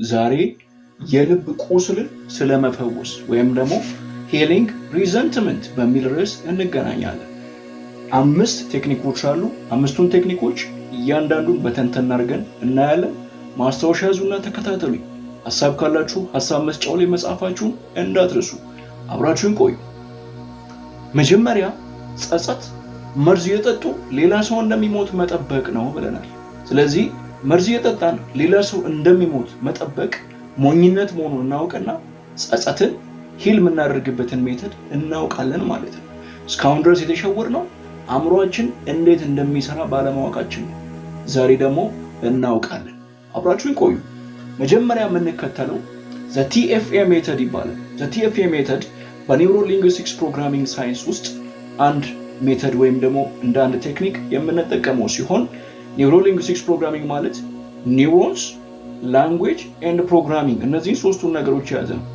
ዛሬ የልብ ቁስልን ስለመፈወስ ወይም ደግሞ ሂሊንግ ሪዘንትመንት በሚል ርዕስ እንገናኛለን። 5 ቴክኒኮች አሉ። 5ቱን ቴክኒኮች እያንዳንዱን በተንተን አድርገን እናያለን። ማስታወሻ ያዙና ተከታተሉኝ። ሀሳብ ካላችሁ ሀሳብ መስጫው ላይ መጻፋችሁን እንዳትረሱ። አብራችሁን ቆዩ። መጀመሪያ ጸጸት መርዝ የጠጡ ሌላ ሰው እንደሚሞት መጠበቅ ነው ብለናል። ስለዚህ መርዝ የጠጣን ሌላ ሰው እንደሚሞት መጠበቅ ሞኝነት መሆኑን እናውቅና ጸጸትን ሂል የምናደርግበትን ሜተድ እናውቃለን ማለት ነው። እስካሁን ድረስ የተሸወርነው አእምሯችን እንዴት እንደሚሰራ ባለማወቃችን ነው። ዛሬ ደግሞ እናውቃለን። አብራችሁን ቆዩ። መጀመሪያ የምንከተለው TFA ሜተድ ይባላል። TFA ሜተድ በኒውሮ ሊንግዊስቲክስ ፕሮግራሚንግ ሳይንስ ውስጥ አንድ ሜተድ ወይም ደግሞ እንደ አንድ ቴክኒክ የምንጠቀመው ሲሆን ኒውሮ ሊንግዊስቲክስ ፕሮግራሚንግ ማለት ኒውሮንስ፣ ላንጉዌጅ ኤንድ ፕሮግራሚንግ እነዚህን ሶስቱን ነገሮች የያዘ ነው።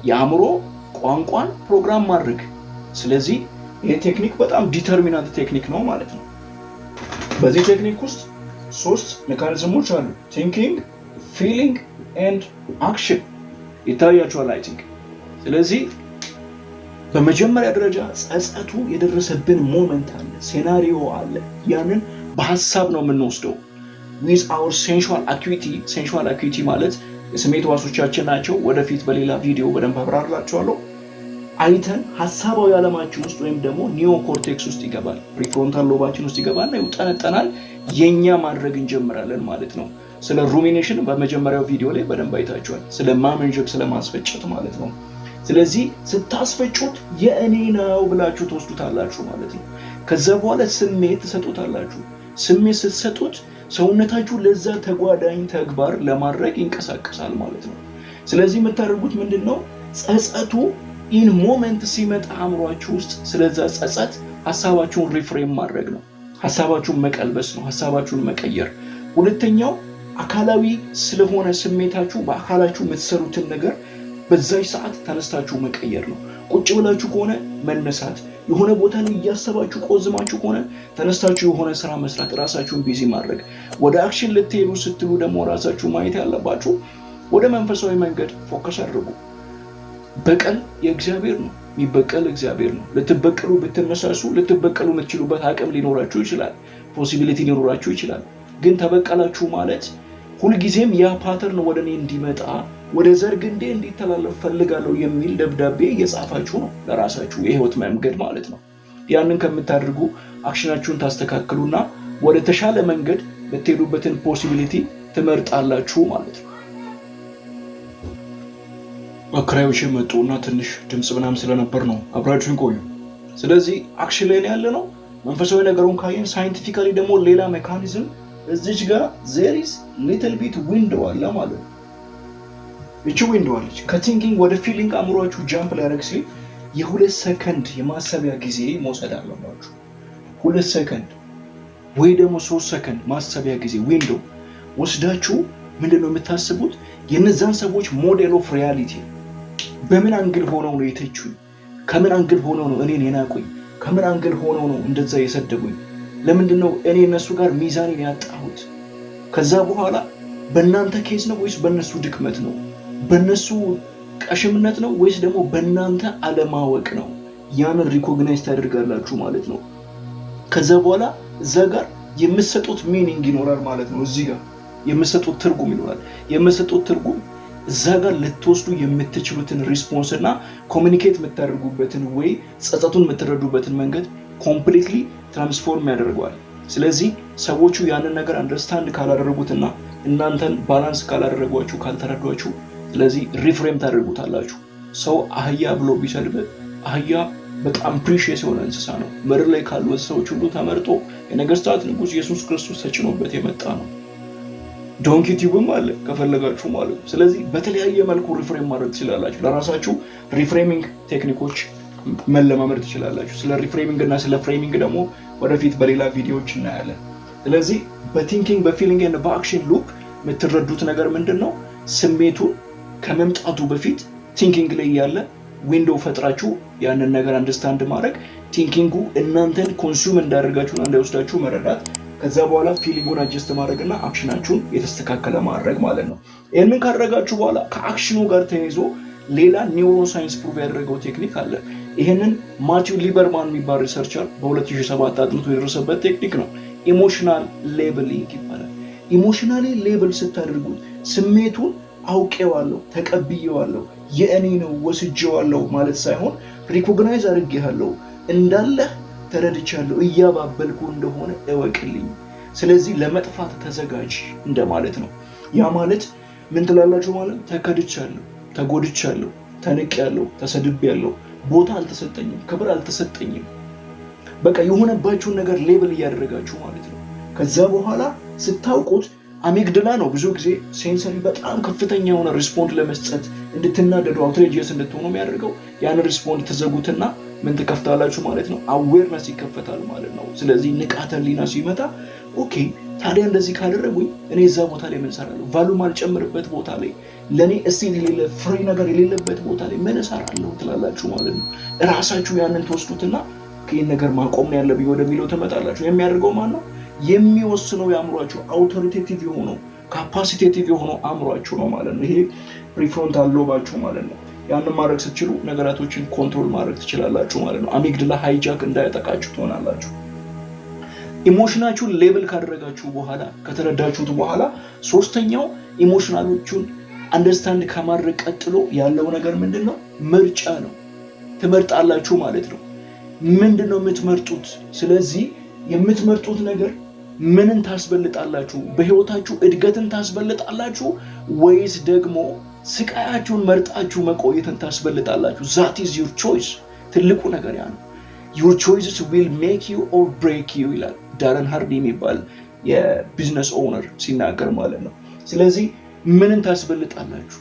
የአእምሮ ቋንቋን ፕሮግራም ማድረግ። ስለዚህ ይህ ቴክኒክ በጣም ዲተርሚናንት ቴክኒክ ነው ማለት ነው። በዚህ ቴክኒክ ውስጥ 3 ሜካኒዝሞች አሉ። ቲንኪንግ፣ ፊሊንግ ኤንድ አክሽን ይታያቸዋል አይ ቲንክ። ስለዚህ በመጀመሪያ ደረጃ ጸጸቱ የደረሰብን ሞመንት አለ፣ ሴናሪዮ አለ። ያንን በሀሳብ ነው የምንወስደው with our sensual acuity። sensual acuity ማለት የስሜት ዋሶቻችን ናቸው። ወደፊት በሌላ ቪዲዮ በደንብ አብራራላችኋለሁ። አይተን ሀሳባዊ ዓለማችን ውስጥ ወይም ደግሞ ኒዮ ኮርቴክስ ውስጥ ይገባል፣ ፕሪፍሮንታል ሎባችን ውስጥ ይገባልና ይውጠነጠናል። የኛ ማድረግ እንጀምራለን ማለት ነው። ስለ ሩሚኔሽን በመጀመሪያው ቪዲዮ ላይ በደንብ አይታችኋል። ስለ ማመንጀክ፣ ስለ ማስፈጨት ማለት ነው። ስለዚህ ስታስፈጩት የእኔ ነው ብላችሁ ትወስዱታላችሁ ማለት ነው። ከዛ በኋላ ስሜት ትሰጡታላችሁ። ስሜት ስትሰጡት ሰውነታችሁ ለዛ ተጓዳኝ ተግባር ለማድረግ ይንቀሳቀሳል ማለት ነው። ስለዚህ የምታደርጉት ምንድነው? ጸጸቱ ኢን ሞመንት ሲመጣ አእምሯችሁ ውስጥ ስለዛ ጸጸት ሐሳባችሁን ሪፍሬም ማድረግ ነው። ሐሳባችሁን መቀልበስ ነው። ሐሳባችሁን መቀየር። ሁለተኛው አካላዊ ስለሆነ ስሜታችሁ በአካላችሁ የምትሰሩትን ነገር በዛች ሰዓት ተነስታችሁ መቀየር ነው። ቁጭ ብላችሁ ከሆነ መነሳት፣ የሆነ ቦታ ላይ እያሰባችሁ ቆዝማችሁ ከሆነ ተነስታችሁ የሆነ ስራ መስራት፣ ራሳችሁን ቢዚ ማድረግ። ወደ አክሽን ልትሄዱ ስትሉ ደግሞ ራሳችሁ ማየት ያለባችሁ ወደ መንፈሳዊ መንገድ ፎከስ አድርጉ። በቀል የእግዚአብሔር ነው፣ የሚበቀል እግዚአብሔር ነው። ልትበቀሉ ብትነሳሱ ልትበቀሉ የምትችሉበት አቅም ሊኖራችሁ ይችላል፣ ፖሲቢሊቲ ሊኖራችሁ ይችላል። ግን ተበቀላችሁ ማለት ሁልጊዜም ያ ፓተርን ወደ እኔ እንዲመጣ ወደ ዘር ግንዴ እንዲተላለፍ ፈልጋለሁ የሚል ደብዳቤ እየጻፋችሁ ነው ለራሳችሁ የህይወት መንገድ ማለት ነው። ያንን ከምታደርጉ አክሽናችሁን ታስተካክሉና ወደ ተሻለ መንገድ የምትሄዱበትን ፖሲቢሊቲ ትመርጣላችሁ ማለት ነው። አክራዮች መጡና ትንሽ ድምጽ ምናምን ስለነበር ነው። አብራችሁን ቆዩ። ስለዚህ አክሽን ላይ ያለ ነው። መንፈሳዊ ነገሩን ካየን ሳይንቲፊካሊ ደግሞ ሌላ ሜካኒዝም እዚች ጋር there is little bit window አለ ማለት ነው። እቺ ዊንዶው አለች። ከቲንኪንግ ወደ ፊሊንግ አእምሯችሁ ጃምፕ ሊያደርግ ሲል የ2 ሰከንድ የማሰቢያ ጊዜ መውሰድ አለባችሁ። 2 ሰከንድ ወይ ደግሞ 3 ሰከንድ ማሰቢያ ጊዜ ዊንዶው ወስዳችሁ ምንድነው የምታስቡት? የነዛን ሰዎች ሞዴል ኦፍ ሪያሊቲ በምን አንግል ሆነው ነው የተቹኝ? ከምን አንግል ሆነው ነው እኔን የናቁኝ? ከምን አንግል ሆነው ነው እንደዛ የሰደቡኝ? ለምንድነው እኔ እነሱ ጋር ሚዛኔን ያጣሁት? ከዛ በኋላ በእናንተ ኬዝ ነው ወይስ በእነሱ ድክመት ነው? በእነሱ ቀሽምነት ነው ወይስ ደግሞ በእናንተ አለማወቅ ነው? ያንን ሪኮግናይዝ ታደርጋላችሁ ማለት ነው። ከዛ በኋላ እዛ ጋር የምትሰጡት ሚኒንግ ይኖራል ማለት ነው። እዚህ ጋር የምትሰጡት ትርጉም ይኖራል። የምትሰጡት ትርጉም እዛ ጋር ልትወስዱ የምትችሉትን ሪስፖንስ እና ኮሚኒኬት የምታደርጉበትን ወይ ጸጸቱን የምትረዱበትን መንገድ ኮምፕሊትሊ ትራንስፎርም ያደርገዋል። ስለዚህ ሰዎቹ ያንን ነገር አንደርስታንድ ካላደረጉትና እናንተን ባላንስ ካላደረጓችሁ፣ ካልተረዷችሁ፣ ስለዚህ ሪፍሬም ታደርጉታላችሁ። ሰው አህያ ብሎ ቢሰድብ አህያ በጣም ፕሪሺየስ የሆነ እንስሳ ነው። ምድር ላይ ካሉ እንስሳዎች ሁሉ ተመርጦ የነገስታት ንጉስ ኢየሱስ ክርስቶስ ተጭኖበት የመጣ ነው። ዶንኪ ቲዩብም አለ ከፈለጋችሁ ማለት ነው። ስለዚህ በተለያየ መልኩ ሪፍሬም ማድረግ ትችላላችሁ። ለራሳችሁ ሪፍሬሚንግ ቴክኒኮች መለማመድ ትችላላችሁ። ስለ ሪፍሬሚንግ እና ስለ ፍሬሚንግ ደግሞ ወደፊት በሌላ ቪዲዮዎች እናያለን። ስለዚህ በቲንኪንግ በፊሊንግ እና በአክሽን ሉፕ የምትረዱት ነገር ምንድነው? ስሜቱን ከመምጣቱ በፊት ቲንኪንግ ላይ ያለ ዊንዶው ፈጥራችሁ ያንን ነገር አንደርስታንድ ማድረግ፣ ቲንኪንጉ እናንተን ኮንሱም እንዳደርጋችሁና እንዳይወስዳችሁ መረዳት፣ ከዛ በኋላ ፊሊንጉን አጀስት ማድረግና አክሽናችሁን የተስተካከለ ማድረግ ማለት ነው። ይህንን ካደረጋችሁ በኋላ ከአክሽኑ ጋር ተያይዞ ሌላ ኒውሮሳይንስ ፕሩቭ ያደረገው ቴክኒክ አለ። ይህንን ማቲው ሊበርማን የሚባል ሪሰርቸር በ2007 አጥንቶ የደረሰበት ቴክኒክ ነው። ኢሞሽናል ሌብሊንግ ይባላል። ኢሞሽናሊ ሌብል ስታደርጉት ስሜቱን አውቄዋለሁ፣ ተቀብዬዋለሁ፣ የእኔ ነው ወስጄዋለሁ ማለት ሳይሆን ሪኮግናይዝ አድርጌሃለሁ፣ እንዳለህ ተረድቻለሁ፣ እያባበልኩ እንደሆነ እወቅልኝ፣ ስለዚህ ለመጥፋት ተዘጋጅ እንደማለት ነው። ያ ማለት ምን ትላላችሁ ማለት ተከድቻለሁ፣ ተጎድቻለሁ፣ ተንቄያለሁ፣ ተሰድቤያለሁ፣ ቦታ አልተሰጠኝም፣ ክብር አልተሰጠኝም፣ በቃ የሆነባችሁን ነገር ሌብል እያደረጋችሁ ማለት ነው። ከዛ በኋላ ስታውቁት አሚግድላ ነው ብዙ ጊዜ ሴንሰሪ በጣም ከፍተኛ የሆነ ሪስፖንድ ለመስጠት እንድትናደዱ አውትሬጂየስ እንድትሆኑ የሚያደርገው ያን ሪስፖንድ ተዘጉትና ምን ትከፍታላችሁ ማለት ነው? አዌርነስ ይከፈታል ማለት ነው። ስለዚህ ንቃተ ህሊና ሲመጣ ኦኬ ታዲያ እንደዚህ ካደረጉኝ እኔ እዛ ቦታ ላይ ምን እሰራለሁ? ቫሉ ማልጨምርበት ቦታ ላይ ለእኔ እሴት የሌለ ፍሬ ነገር የሌለበት ቦታ ላይ ምን እሰራለሁ ትላላችሁ ማለት ነው። እራሳችሁ ያንን ትወስዱትና ይህን ነገር ማቆም ነው ያለብኝ ወደሚለው ትመጣላችሁ። የሚያደርገው ማን ነው? የሚወስነው የአእምሯችሁ አውቶሪቴቲቭ የሆነው ካፓሲቴቲቭ የሆነው አእምሯችሁ ነው ማለት ነው። ይሄ ፕሪፍሮንታል ሎባችሁ ማለት ነው። ያንን ማድረግ ስትችሉ ነገራቶችን ኮንትሮል ማድረግ ትችላላችሁ ማለት ነው። አሚግድላ ሃይጃክ እንዳያጠቃችሁ ትሆናላችሁ። ኢሞሽናችሁን ሌብል ካደረጋችሁ በኋላ ከተረዳችሁት በኋላ ሶስተኛው ኢሞሽናሎቹን አንደርስታንድ ከማድረግ ቀጥሎ ያለው ነገር ምንድን ነው? ምርጫ ነው። ትመርጣላችሁ ማለት ነው። ምንድን ነው የምትመርጡት? ስለዚህ የምትመርጡት ነገር ምንን ታስበልጣላችሁ? በህይወታችሁ እድገትን ታስበልጣላችሁ ወይስ ደግሞ ስቃያችሁን መርጣችሁ መቆየትን ታስበልጣላችሁ? ዛት ኢዝ ዩር ቾይስ። ትልቁ ነገር ያ ነው። ዩር ቾይስስ ዊል ሜክ ዩ ኦር ብሬክ ዩ ይላል ዳረን ሃርዲ የሚባል የቢዝነስ ኦውነር ሲናገር ማለት ነው። ስለዚህ ምንን ታስበልጣላችሁ?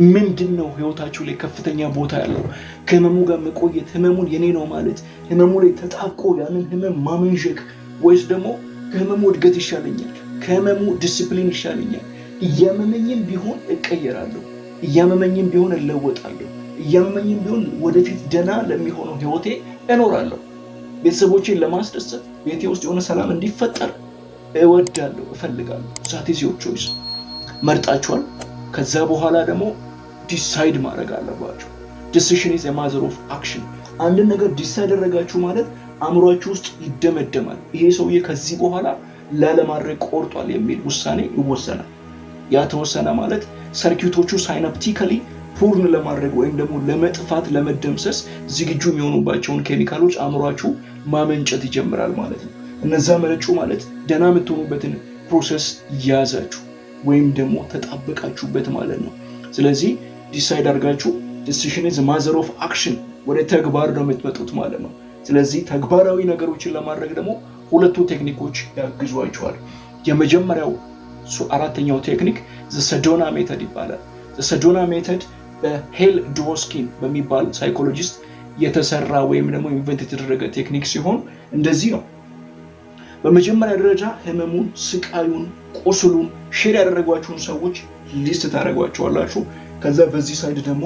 ምንድን ነው ህይወታችሁ ላይ ከፍተኛ ቦታ ያለው? ከህመሙ ጋር መቆየት፣ ህመሙን የኔ ነው ማለት፣ ህመሙ ላይ ተጣብቆ ያንን ህመም ማመንዠክ፣ ወይስ ደግሞ ከህመሙ እድገት ይሻለኛል፣ ከህመሙ ዲስፕሊን ይሻለኛል፣ እያመመኝም ቢሆን እቀየራለሁ፣ እያመመኝም ቢሆን እለወጣለሁ፣ እያመመኝም ቢሆን ወደፊት ደህና ለሚሆነው ህይወቴ እኖራለሁ፣ ቤተሰቦቼን ለማስደሰት ቤቴ ውስጥ የሆነ ሰላም እንዲፈጠር እወዳለሁ፣ እፈልጋለሁ። ዛት ኢዝ ዮር ቾይስ። መርጣችኋል። ከዛ በኋላ ደግሞ ዲሳይድ ማድረግ አለባችሁ። ዲሲሽን ኢዝ ኤ ማዘር ኦፍ አክሽን። አንድን ነገር ዲሳይድ ያደረጋችሁ ማለት አእምሯችሁ ውስጥ ይደመደማል። ይሄ ሰውዬ ከዚህ በኋላ ላለማድረግ ቆርጧል የሚል ውሳኔ ይወሰናል። ያ ተወሰነ ማለት ሰርኪዩቶቹ ሳይናፕቲካሊ ፑርን ለማድረግ ወይም ደግሞ ለመጥፋት ለመደምሰስ ዝግጁ የሚሆኑባቸውን ኬሚካሎች አእምሯችሁ ማመንጨት ይጀምራል ማለት ነው። እነዛ መረጩ ማለት ደህና የምትሆኑበትን ፕሮሰስ ያዛችሁ ወይም ደግሞ ተጣበቃችሁበት ማለት ነው። ስለዚህ ዲሳይድ አድርጋችሁ ዲሲሽን ኢዝ ማዘር ኦፍ አክሽን ወደ ተግባር ነው የምትመጡት ማለት ነው። ስለዚህ ተግባራዊ ነገሮችን ለማድረግ ደግሞ ሁለቱ ቴክኒኮች ያግዟችኋል። የመጀመሪያው አራተኛው ቴክኒክ ዘሰዶና ሜተድ ይባላል። ዘሰዶና ሜተድ በሄል ድዎስኪን በሚባል ሳይኮሎጂስት የተሰራ ወይም ደግሞ ኢንቨንት የተደረገ ቴክኒክ ሲሆን እንደዚህ ነው። በመጀመሪያ ደረጃ ህመሙን፣ ስቃዩን፣ ቁስሉን ሼር ያደረጓችሁን ሰዎች ሊስት ታደርጓቸዋላችሁ። ከዛ በዚህ ሳይድ ደግሞ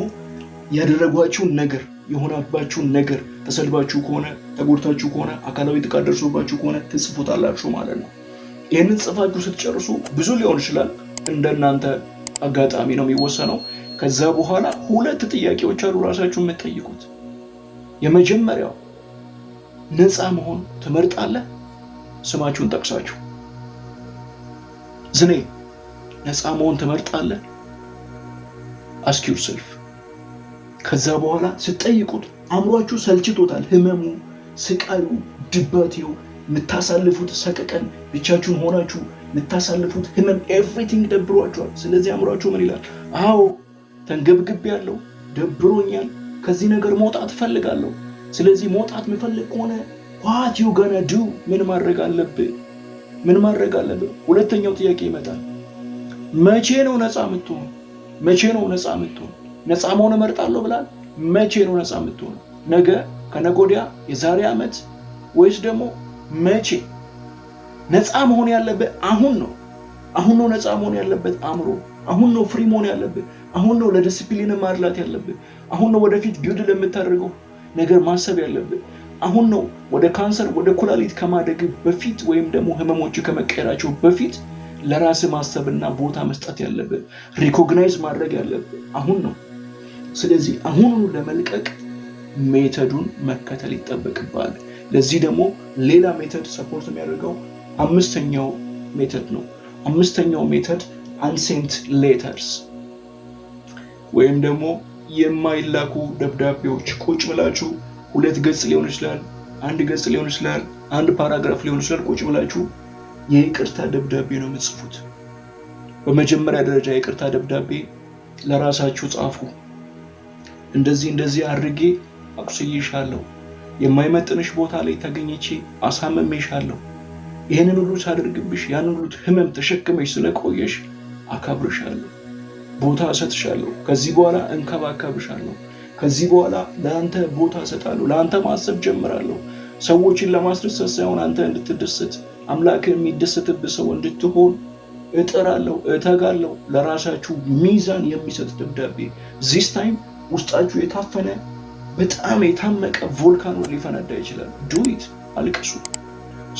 ያደረጓችሁን ነገር፣ የሆነባችሁን ነገር፣ ተሰድባችሁ ከሆነ፣ ተጎድታችሁ ከሆነ፣ አካላዊ ጥቃት ደርሶባችሁ ከሆነ ትጽፉታላችሁ ማለት ነው። ይህንን ጽፋችሁ ስትጨርሱ ብዙ ሊሆን ይችላል፣ እንደናንተ አጋጣሚ ነው የሚወሰነው። ከዛ በኋላ ሁለት ጥያቄዎች አሉ ራሳችሁ የምትጠይቁት። የመጀመሪያው ነፃ መሆን ትመርጣለህ? ስማችሁን ጠቅሳችሁ ዝኔ ነፃ መሆን ትመርጣለህ? አስክ ዩርሰልፍ። ከዛ በኋላ ስትጠይቁት አእምሯችሁ ሰልችቶታል። ህመሙ፣ ስቃዩ፣ ድባቴው፣ የምታሳልፉት ሰቀቀን፣ ብቻችሁን ሆናችሁ የምታሳልፉት ህመም፣ ኤቭሪቲንግ ደብሯችኋል። ስለዚህ አእምሯችሁ ምን ይላል? አዎ ተንገብግቤያለሁ፣ ደብሮኛል፣ ከዚህ ነገር መውጣት እፈልጋለሁ። ስለዚህ መውጣት የምፈልግ ከሆነ what you gonna do? ምን ማድረግ አለብህ? ምን ማድረግ አለብህ? ሁለተኛው ጥያቄ ይመጣል። መቼ ነው ነፃ የምትሆን? መቼ ነው ነፃ የምትሆን? ነፃ መሆን እመርጣለሁ ብላል። መቼ ነው ነፃ የምትሆን? ነገ፣ ከነገ ወዲያ፣ የዛሬ ዓመት ወይስ ደግሞ መቼ? ነፃ መሆን ያለብህ አሁን ነው። አሁን ነው ነፃ መሆን ያለበት አእምሮ። አሁን ነው ፍሪ መሆን ያለብህ። አሁን ነው ለዲሲፕሊን ማድላት ያለብህ። አሁን ነው ወደፊት ቢውድ ለምታደርገው ነገር ማሰብ ያለብህ። አሁን ነው ወደ ካንሰር ወደ ኩላሊት ከማደግ በፊት ወይም ደግሞ ህመሞች ከመቀየራቸው በፊት ለራስ ማሰብና ቦታ መስጠት ያለብን ሪኮግናይዝ ማድረግ ያለብን አሁን ነው። ስለዚህ አሁኑ ለመልቀቅ ሜተዱን መከተል ይጠበቅባል። ለዚህ ደግሞ ሌላ ሜተድ ሰፖርት የሚያደርገው አምስተኛው ሜተድ ነው። አምስተኛው ሜተድ አንሴንት ሌተርስ ወይም ደግሞ የማይላኩ ደብዳቤዎች። ቁጭ ብላችሁ 2 ገጽ ሊሆን ይችላል፣ 1 ገጽ ሊሆን ይችላል፣ 1 ፓራግራፍ ሊሆን ይችላል። ቁጭ ብላችሁ የይቅርታ ደብዳቤ ነው የምትጽፉት። በመጀመሪያ ደረጃ የይቅርታ ደብዳቤ ለራሳችሁ ጻፉ። እንደዚህ አድርጌ አቁስዬሻለሁ፣ የማይመጥንሽ ቦታ ላይ ተገኝቼ አሳመሜሻለሁ፣ ይህንን ሁሉ ሳደርግብሽ ያንን ሁሉ ህመም ተሸክመሽ ስለቆየሽ አከብርሻለሁ፣ ቦታ እሰጥሻለሁ፣ ከዚህ በኋላ እንከባከብሻለሁ፣ ከዚህ በኋላ ለአንተ ቦታ እሰጣለሁ፣ ለአንተ ማሰብ ጀምራለሁ፣ ሰዎችን ለማስደሰት ሳይሆን አንተ እንድትደሰት አምላክ የሚደሰትብህ ሰው እንድትሆን እጥራለሁ፣ እተጋለሁ። ለራሳችሁ ሚዛን የሚሰጥ ደብዳቤ። ዚስ ታይም ውስጣችሁ የታፈነ በጣም የታመቀ ቮልካኖ ሊፈነዳ ይችላል። ዱኢት፣ አልቅሱ።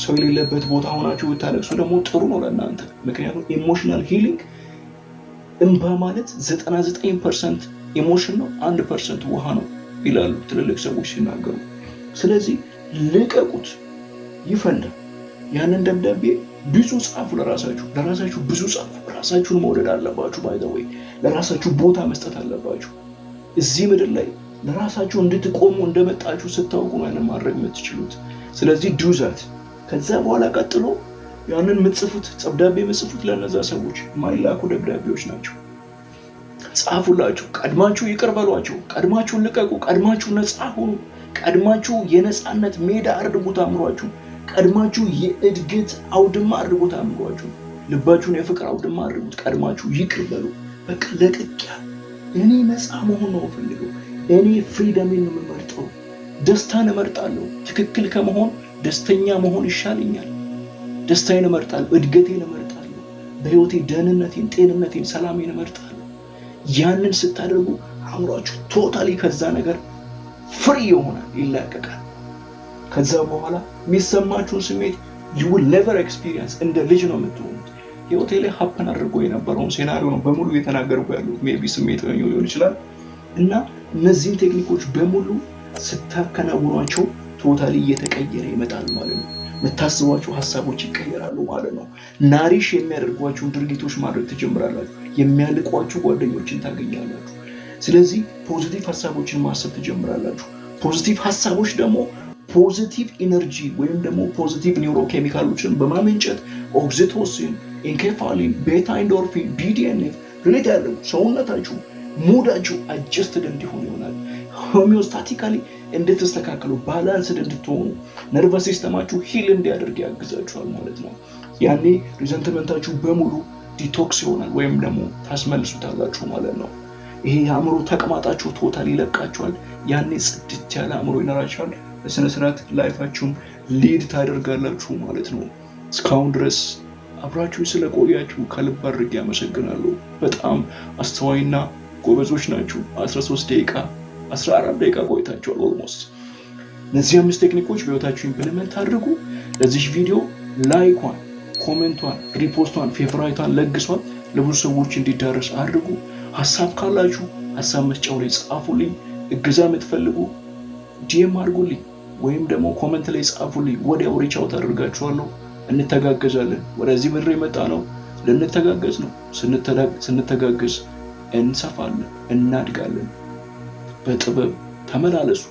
ሰው የሌለበት ቦታ ሆናችሁ ብታለቅሱ ደግሞ ጥሩ ነው ለእናንተ። ምክንያቱም ኢሞሽናል ሂሊንግ እንባ ማለት 99% ኢሞሽን ነው፣ 1% ውሃ ነው ይላሉ ትልልቅ ሰዎች ሲናገሩ። ስለዚህ ልቀቁት፣ ይፈንዳ። ያንን ደብዳቤ ብዙ ጻፉ። ለራሳችሁ ብዙ ጻፉ። ራሳችሁን መውደድ አለባችሁ። ባይ ዘ ዌይ ለራሳችሁ ቦታ መስጠት አለባችሁ። እዚህ ምድር ላይ ለራሳችሁ እንድትቆሙ እንደመጣችሁ ስታውቁ ነው ያንን ማድረግ የምትችሉት። ስለዚህ ዱዛት። ከዛ በኋላ ቀጥሎ ያንን የምትጽፉት ደብዳቤ የምትጽፉት ለነዛ ሰዎች የማይላኩ ደብዳቤዎች ናቸው። ጻፉላችሁ። ቀድማችሁ ይቅር በሏቸው። ቀድማችሁ ልቀቁ። ቀድማችሁ ነፃ ሁኑ። ቀድማችሁ የነፃነት ሜዳ አድርጉት አእምሯችሁ። ቀድማችሁ የእድገት አውድማ አድርጉት አእምሯችሁ። ልባችሁን የፍቅር አውድማ አድርጉት። ቀድማችሁ ይቅር በሉ። በቃ ለቅቄ እኔ ነፃ መሆን ነው ፈልገው። እኔ ፍሪደምን ነው የምመርጠው። ደስታን እመርጣለሁ። ትክክል ከመሆን ደስተኛ መሆን ይሻለኛል። ደስታዬን እመርጣለሁ። እድገቴን እመርጣለሁ። በህይወቴ ደህንነቴን፣ ጤንነቴን፣ ሰላሜን እመርጣለሁ። ያንን ስታደርጉ አእምሯችሁ ቶታሊ ከዛ ነገር ፍሪ ይሆናል፣ ይላቀቃል። ከዛ በኋላ የሚሰማችሁን ስሜት you will never experience እንደ ልጅ ነው የምትሆኑት። ህይወቴ ላይ ሀፕን አድርጎ የነበረውን ሴናሪዮ ነው በሙሉ እየተናገርኩ ያሉት። ሜቢ ስሜት ሊሆን ይችላል እና እነዚህን ቴክኒኮች በሙሉ ስታከናውኗቸው ቶታሊ እየተቀየረ ይመጣል ማለት ነው። የምታስቧቸው ሀሳቦች ይቀየራሉ ማለት ነው። ናሪሽ የሚያደርጓቸውን ድርጊቶች ማድረግ ትጀምራላችሁ። የሚያልቋችሁ ጓደኞችን ታገኛላችሁ። ስለዚህ ፖዚቲቭ ሀሳቦችን ማሰብ ትጀምራላችሁ። ፖዚቲቭ ሀሳቦች ደግሞ ፖዚቲቭ ኢነርጂ ወይም ደግሞ ፖዚቲቭ ኒውሮኬሚካሎችን በማመንጨት ኦክሲቶሲን፣ ኢንኬፋሊን፣ ቤታ ኢንዶርፊን፣ ቢዲኤንኤፍ ሬድ ያለው ሰውነታችሁ ሙዳችሁ አጀስትድ እንዲሆን ይሆናል። ሆሚዮስታቲካሊ እንድትስተካከሉ፣ ባላንስድ እንድትሆኑ፣ ነርቨስ ሲስተማችሁ ሂል እንዲያደርግ ያግዛችኋል ማለት ነው። ያኔ ሪዘንትመንታችሁ በሙሉ ዲቶክስ ይሆናል ወይም ደግሞ ታስመልሱታላችሁ ማለት ነው። ይሄ የአእምሮ ተቅማጣችሁ ቶታል ይለቃችኋል። ያኔ ጽድት ያለ አእምሮ ይኖራችኋል። በስነስርዓት ላይፋችሁን ሊድ ታደርጋላችሁ ማለት ነው። እስካሁን ድረስ አብራችሁ ስለቆያችሁ ከልብ አድርጌ አመሰግናለሁ። በጣም አስተዋይና ጎበዞች ናችሁ። 13 ደቂቃ 14 ደቂቃ ቆይታችኋል ኦልሞስት። እነዚህ 5 ቴክኒኮች በህይወታችሁ ኢምፕሊመንት አድርጉ። ለዚህ ቪዲዮ ላይኳን፣ ኮሜንቷን፣ ሪፖስቷን፣ ፌቨራይቷን ለግሷል። ለብዙ ሰዎች እንዲዳረስ አድርጉ። ሀሳብ ካላችሁ ሀሳብ መስጫው ላይ ጻፉልኝ። እገዛ የምትፈልጉ ዲኤም አድርጉልኝ ወይም ደግሞ ኮሜንት ላይ ጻፉልኝ። ወዲያው ሪች አውት አድርጋችኋለሁ። እንተጋገዛለን። ወደዚህ ምድር የመጣ ነው ልንተጋገዝ ነው። ስንተጋገዝ እንሰፋለን፣ እናድጋለን። በጥበብ ተመላለሱ።